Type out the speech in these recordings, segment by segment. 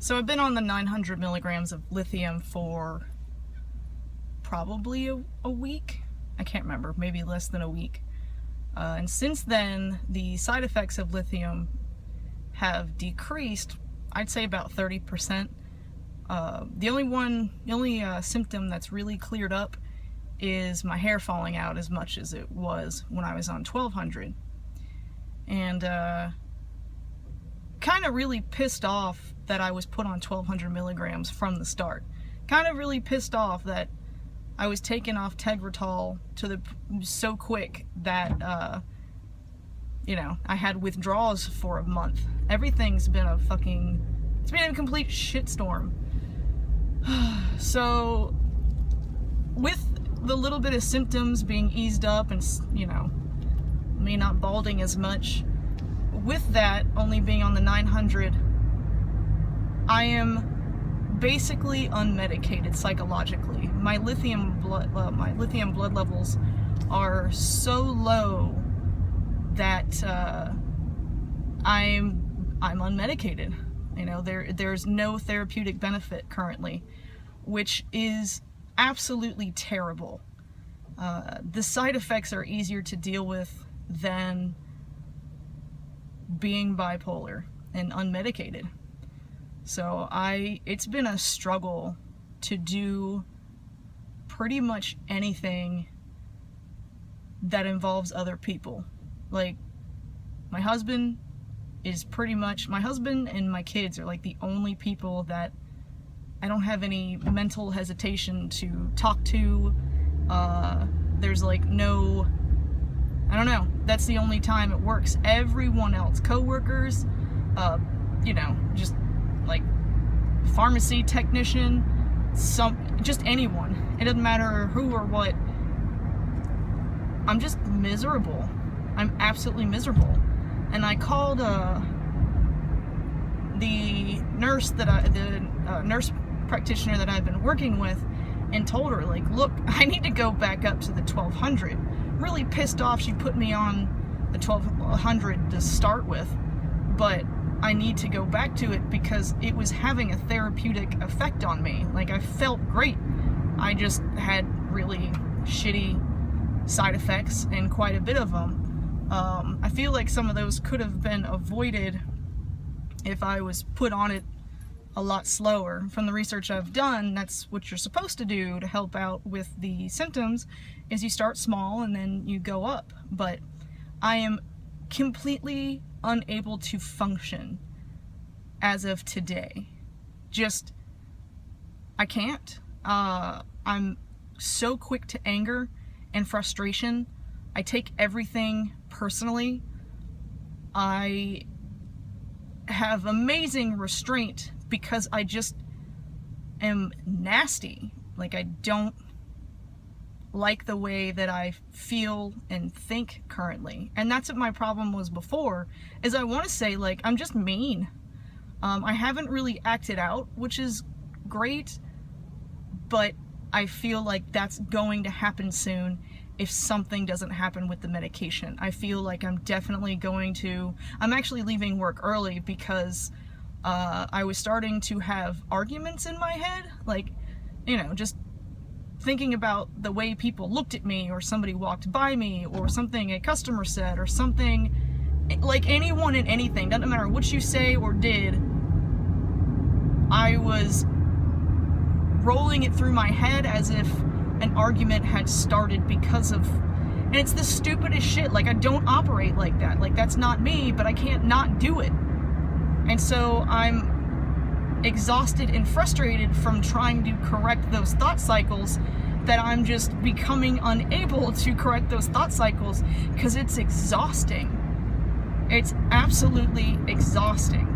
So I've been on the 900 milligrams of lithium for probably a week. I can't remember, maybe less than a week. And since then, the side effects of lithium have decreased, I'd say about 30%. The only symptom that's really cleared up is my hair falling out as much as it was when I was on 1200. And kind of really pissed off that I was put on 1200 milligrams from the start. Kind of really pissed off that I was taken off Tegretol so quick that, you know, I had withdrawals for a month. Everything's been it's been a complete shitstorm. So, with the little bit of symptoms being eased up and, you know, me not balding as much, with that only being on the 900, I am basically unmedicated psychologically. My lithium blood levels are so low that I'm unmedicated. You know, there's no therapeutic benefit currently, which is absolutely terrible. The side effects are easier to deal with than being bipolar and unmedicated. So it's been a struggle to do pretty much anything that involves other people. Like, my husband and my kids are like the only people that I don't have any mental hesitation to talk to. There's like no, I don't know, that's the only time it works. Everyone else, coworkers, you know, just like pharmacy technician, just anyone. It doesn't matter who or what. I'm just miserable. I'm absolutely miserable. And I called the nurse nurse practitioner that I've been working with and told her, like, look, I need to go back up to the 1200. Really pissed off she put me on the 1200 to start with, but I need to go back to it because it was having a therapeutic effect on me. Like, I felt great. I just had really shitty side effects, and quite a bit of them. I feel like some of those could have been avoided if I was put on it a lot slower. From the research I've done, that's what you're supposed to do to help out with the symptoms, is you start small and then you go up. But I am completely unable to function as of today. I can't. I'm so quick to anger and frustration. I take everything personally. I have amazing restraint because I just am nasty. Like, I don't like the way that I feel and think currently. And that's what my problem was before, is I want to say, like, I'm just mean. I haven't really acted out, which is great, but I feel like that's going to happen soon if something doesn't happen with the medication. I feel like I'm definitely I'm actually leaving work early because I was starting to have arguments in my head, like, you know, just thinking about the way people looked at me, or somebody walked by me, or something a customer said, or something, like anyone and anything, doesn't matter what you say or did. I was rolling it through my head as if an argument had started because of, and it's the stupidest shit. Like, I don't operate like that. Like, that's not me, but I can't not do it. And so I'm exhausted and frustrated from trying to correct those thought cycles, that I'm just becoming unable to correct those thought cycles because it's exhausting. It's absolutely exhausting.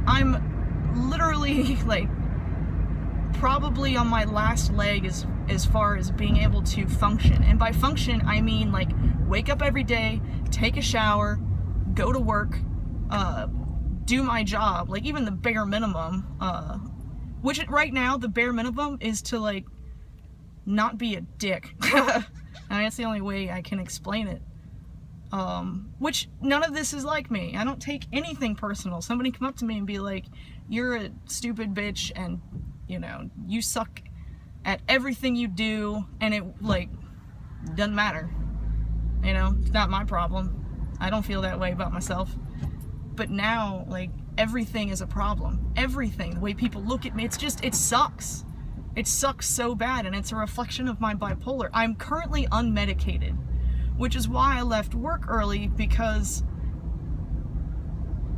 I'm literally, like, probably on my last leg as far as being able to function. And by function, I mean, like, wake up every day, take a shower, go to work, do my job, like, even the bare minimum, which right now, the bare minimum is to, like, not be a dick. I mean, that's the only way I can explain it. Which none of this is like me. I don't take anything personal. Somebody come up to me and be like, you're a stupid bitch and, you know, you suck at everything you do, and it, like, doesn't matter. You know, it's not my problem. I don't feel that way about myself. But now, like, everything is a problem. Everything. The way people look at me, it's just, it sucks. It sucks so bad, and it's a reflection of my bipolar. I'm currently unmedicated, which is why I left work early, because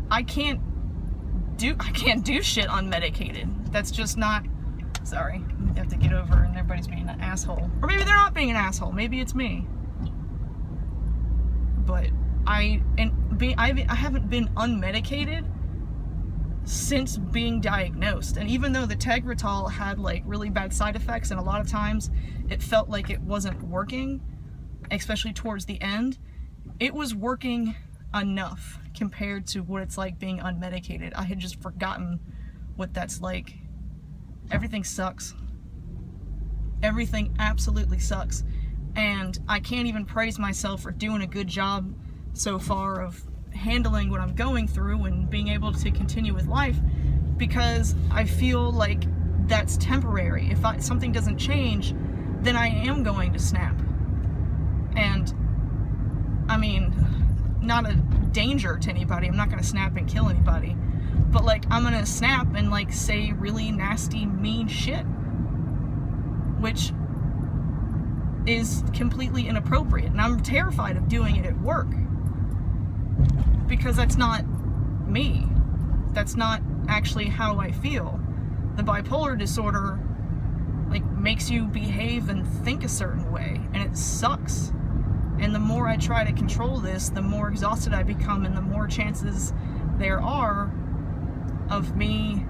I can't do shit unmedicated. That's just not, sorry, I have to get over and everybody's being an asshole. Or maybe they're not being an asshole, maybe it's me. But I haven't been unmedicated since being diagnosed. And even though the Tegretol had like really bad side effects, and a lot of times it felt like it wasn't working, especially towards the end, it was working enough compared to what it's like being unmedicated. I had just forgotten what that's like. Everything sucks. Everything absolutely sucks. And I can't even praise myself for doing a good job so far of handling what I'm going through and being able to continue with life, because I feel like that's temporary. If something doesn't change, then I am going to snap. And I mean, not a danger to anybody. I'm not going to snap and kill anybody. But like, I'm going to snap and like say really nasty, mean shit, which is completely inappropriate. And I'm terrified of doing it at work, because that's not me. That's not actually how I feel. The bipolar disorder like makes you behave and think a certain way, and it sucks. And the more I try to control this, the more exhausted I become, and the more chances there are of me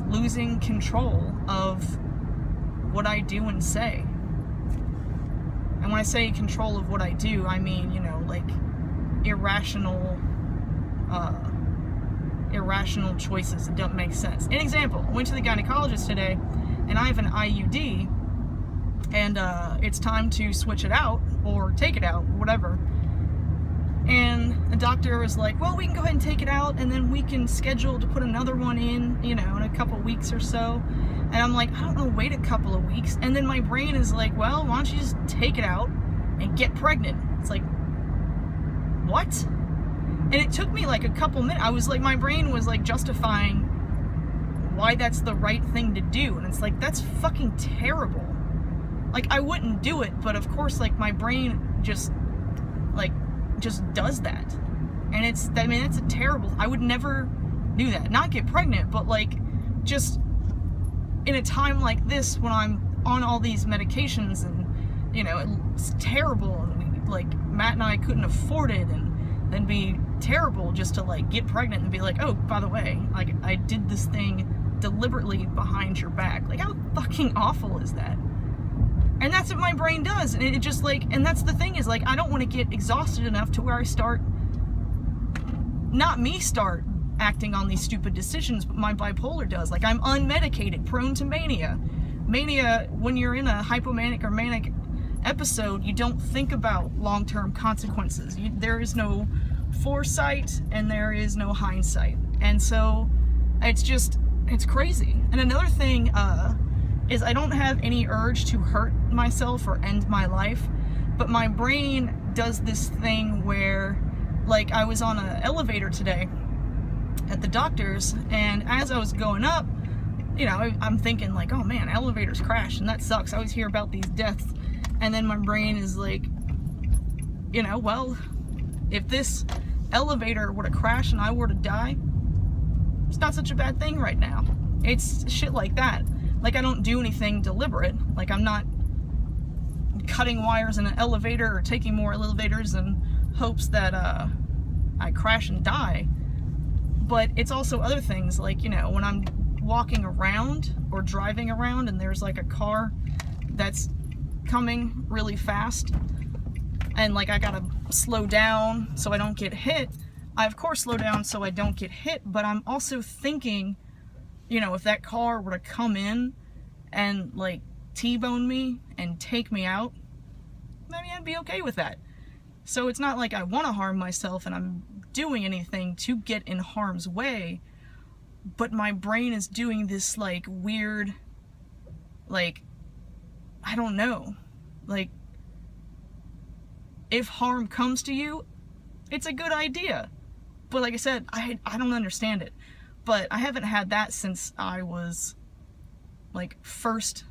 losing control of what I do and say. And when I say control of what I do, I mean, you know, like irrational choices that don't make sense. An example, I went to the gynecologist today, and I have an IUD, and it's time to switch it out or take it out, whatever. And the doctor was like, well, we can go ahead and take it out, and then we can schedule to put another one in, you know, in a couple weeks or so. And I'm like, I don't know, wait a couple of weeks. And then my brain is like, well, why don't you just take it out and get pregnant? It's like, what? And it took me like a couple minutes. I was like, my brain was like justifying why that's the right thing to do. And it's like, that's fucking terrible. Like, I wouldn't do it, but of course, like, my brain just does that. And it's, I mean, it's a terrible, I would never do that. Not get pregnant, but like, just in a time like this when I'm on all these medications, and, you know, it's terrible, and we, like, Matt and I couldn't afford it, and then be terrible just to like get pregnant and be like, oh, by the way, like, I did this thing deliberately behind your back. Like, how fucking awful is that? And that's what my brain does. And it just like, and that's the thing, is like, I don't want to get exhausted enough to where I start, not me start acting on these stupid decisions, but my bipolar does. Like, I'm unmedicated, prone to mania. Mania, when you're in a hypomanic or manic episode, you don't think about long-term consequences. There is no foresight and there is no hindsight. And so it's just, it's crazy. And another thing is I don't have any urge to hurt myself or end my life, but my brain does this thing where, like, I was on an elevator today at the doctor's, and as I was going up, you know, I'm thinking like, oh man, elevators crash and that sucks. I always hear about these deaths. And then my brain is like, you know, well, if this elevator were to crash and I were to die, it's not such a bad thing right now. It's shit like that. Like, I don't do anything deliberate. Like, I'm not cutting wires in an elevator or taking more elevators in hopes that I crash and die. But it's also other things, like, you know, when I'm walking around or driving around and there's like a car that's coming really fast, and like I gotta slow down so I don't get hit, I of course slow down so I don't get hit, but I'm also thinking, you know, if that car were to come in and like T-bone me and take me out, maybe I'd be okay with that. So it's not like I want to harm myself and I'm doing anything to get in harm's way, but my brain is doing this like weird, like, I don't know, like, if harm comes to you, it's a good idea. But like I said, I don't understand it. But I haven't had that since I was like since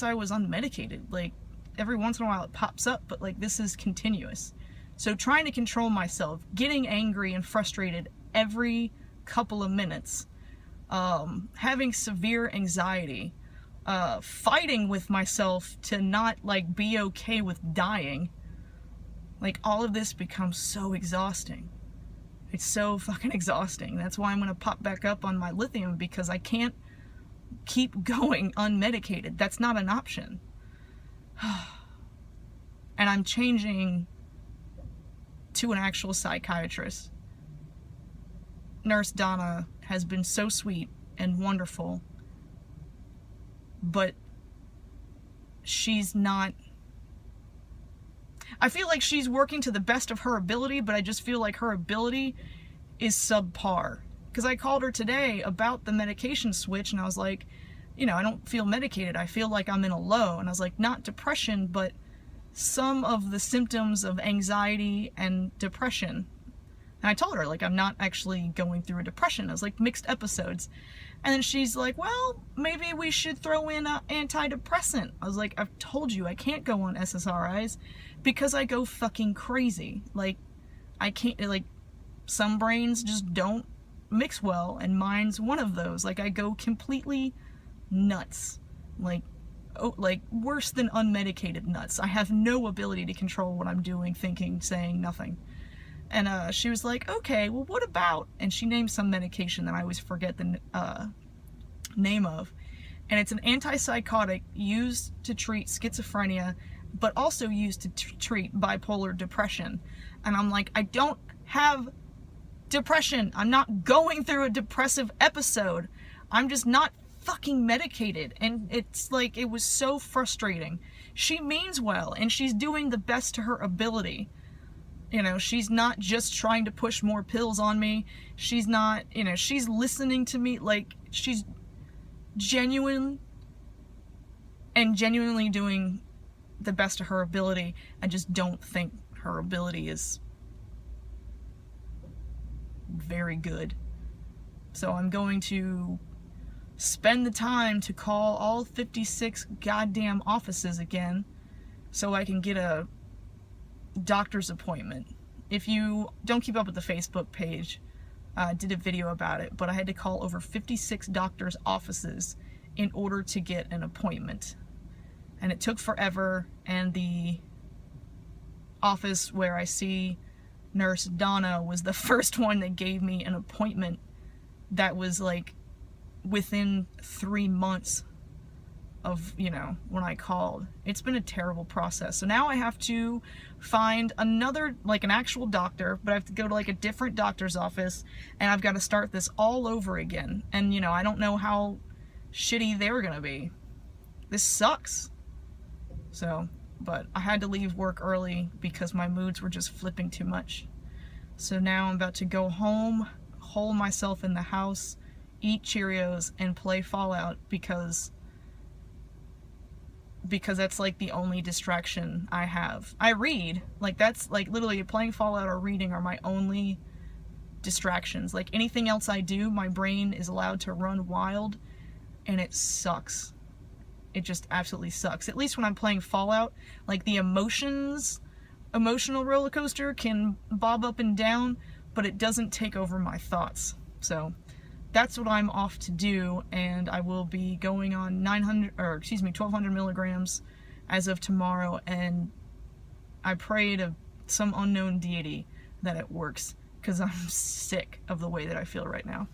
I was unmedicated. Like, every once in a while it pops up, but like, this is continuous. So trying to control myself, getting angry and frustrated every couple of minutes, having severe anxiety, fighting with myself to not like be okay with dying, like, all of this becomes so exhausting. It's so fucking exhausting. That's why I'm gonna pop back up on my lithium, because I can't keep going unmedicated. That's not an option. And I'm changing to an actual psychiatrist. Nurse Donna has been so sweet and wonderful, but she's not... I feel like she's working to the best of her ability, but I just feel like her ability is subpar. Because I called her today about the medication switch, and I was like, you know, I don't feel medicated. I feel like I'm in a low. And I was like, not depression, but some of the symptoms of anxiety and depression. And I told her, like, I'm not actually going through a depression. I was like, mixed episodes. And then she's like, well, maybe we should throw in an antidepressant. I was like, I've told you I can't go on SSRIs because I go fucking crazy. Like, I can't, like, some brains just don't mix well, and mine's one of those. Like, I go completely nuts. Like, oh, like, worse than unmedicated nuts. I have no ability to control what I'm doing, thinking, saying, nothing. And she was like, okay, well, what about... And she named some medication that I always forget the name of. And it's an antipsychotic used to treat schizophrenia, but also used to treat bipolar depression. And I'm like, I don't have depression. I'm not going through a depressive episode. I'm just not fucking medicated. And it's like, it was so frustrating. She means well, and she's doing the best to her ability. You know, she's not just trying to push more pills on me. She's not, you know, she's listening to me. Like, she's genuinely doing the best of her ability. I just don't think her ability is very good. So I'm going to spend the time to call all 56 goddamn offices again so I can get a doctor's appointment. If you don't keep up with the Facebook page, I did a video about it, but I had to call over 56 doctor's offices in order to get an appointment. And it took forever, and the office where I see Nurse Donna was the first one that gave me an appointment that was like within 3 months of, you know, when I called. It's been a terrible process. So now I have to find another, like, an actual doctor, but I have to go to like a different doctor's office, and I've got to start this all over again. And, you know, I don't know how shitty they're gonna be. This sucks. So, but I had to leave work early because my moods were just flipping too much. So now I'm about to go home, hole myself in the house, eat Cheerios, and play Fallout because that's like the only distraction I have. I read, like, that's like literally playing Fallout or reading are my only distractions. Like, anything else I do, my brain is allowed to run wild, and it sucks. It just absolutely sucks. At least when I'm playing Fallout, like, the emotional roller coaster can bob up and down, but it doesn't take over my thoughts. So that's what I'm off to do, and I will be going on 1,200 milligrams as of tomorrow, and I pray to some unknown deity that it works, because I'm sick of the way that I feel right now.